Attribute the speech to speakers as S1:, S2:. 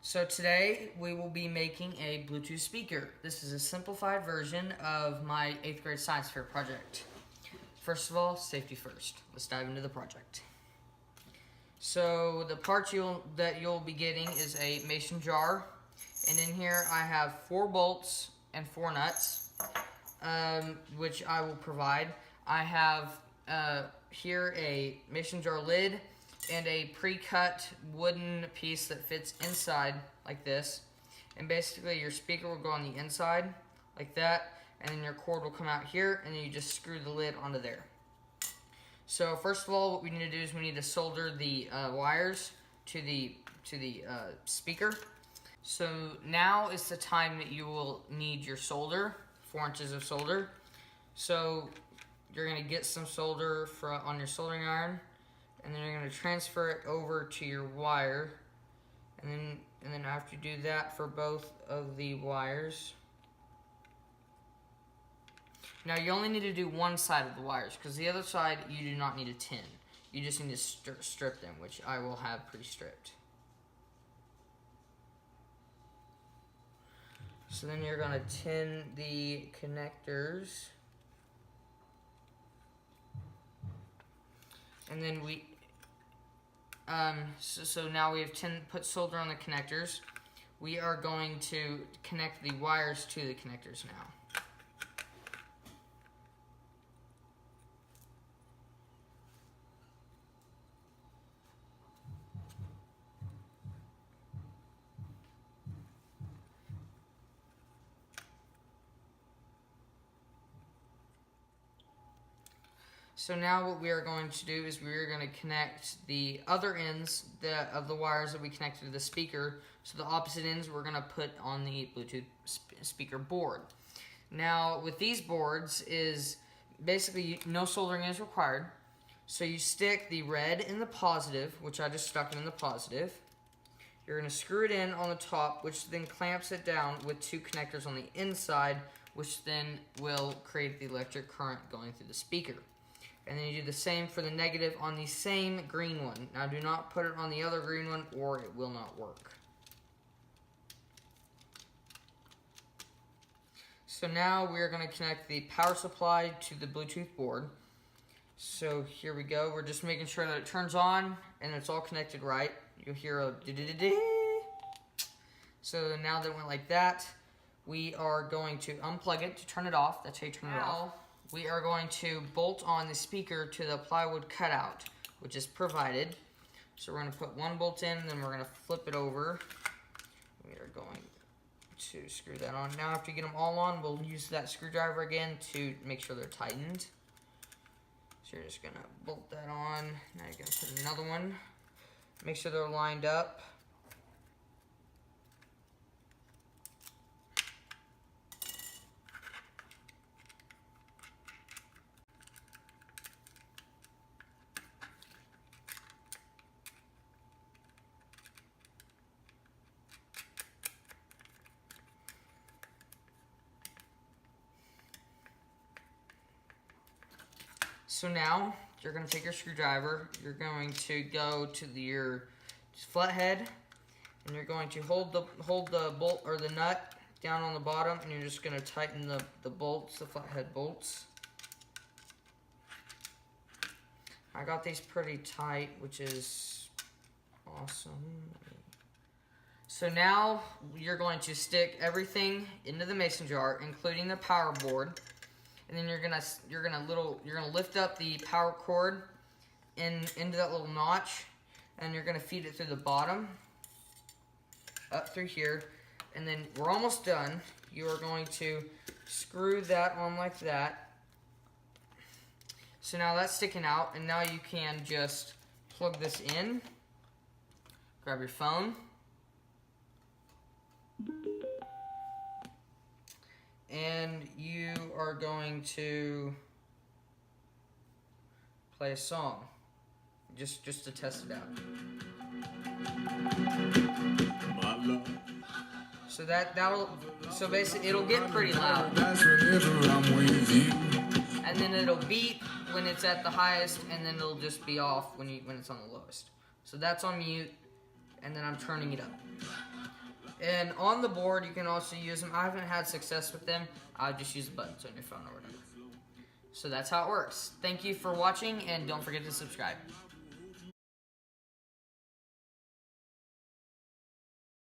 S1: So today we will be making a Bluetooth speaker. This is a simplified version of my 8th grade science fair project. First of all, safety first. Let's dive into the project. So the parts that you'll be getting is a mason jar, and in here I have 4 bolts and 4 nuts, which I will provide. I have here a mason jar lid and a pre-cut wooden piece that fits inside like this, and basically your speaker will go on the inside like that, and then your cord will come out here, and then you just screw the lid onto there. So first of all, what we need to do is we need to solder the wires to the speaker. So now is the time that you will need your solder, 4 inches of solder. So you're going to get some solder on your soldering iron, and then you're going to transfer it over to your wire, and then after you do that for both of the wires. Now you only need to do one side of the wires, because the other side you do not need to tin. You just need to strip them, which I will have pre-stripped. So then you're going to tin the connectors. And then so now we have put solder on the connectors. We are going to connect the wires to the connectors now. So now what we are going to do is we are going to connect the other ends of the wires that we connected to the speaker. So the opposite ends we're going to put on the Bluetooth speaker board. Now with these boards is basically no soldering is required. So you stick the red in the positive, which I just stuck in the positive. You're going to screw it in on the top, which then clamps it down with 2 connectors on the inside, which then will create the electric current going through the speaker. And then you do the same for the negative on the same green one. Now do not put it on the other green one or it will not work. So now we're going to connect the power supply to the Bluetooth board. So here we go. We're just making sure that it turns on and it's all connected right. You'll hear a dee-dee-dee-dee. So now that it went like that, we are going to unplug it to turn it off. That's how you turn it off. We are going to bolt on the speaker to the plywood cutout, which is provided. So we're going to put 1 bolt in, then we're going to flip it over. We are going to screw that on. Now after you get them all on, we'll use that screwdriver again to make sure they're tightened. So you're just going to bolt that on. Now you're going to put another one. Make sure they're lined up. So now, you're going to take your screwdriver, you're going to go to your flathead, and you're going to hold the bolt or the nut down on the bottom, and you're just going to tighten the bolts, the flathead bolts. I got these pretty tight, which is awesome. So now, you're going to stick everything into the mason jar, including the power board. And then you're gonna lift up the power cord into that little notch, and you're gonna feed it through the bottom up through here, and then we're almost done. You are going to screw that on like that. So now that's sticking out, and now you can just plug this in. Grab your phone. And you are going to play a song, just to test it out. So so basically it'll get pretty loud, and then it'll beep when it's at the highest, and then it'll just be off when it's on the lowest. So that's on mute, and then I'm turning it up. And on the board, you can also use them. I haven't had success with them. I just use the buttons on your phone or whatever. So that's how it works. Thank you for watching, and don't forget to subscribe.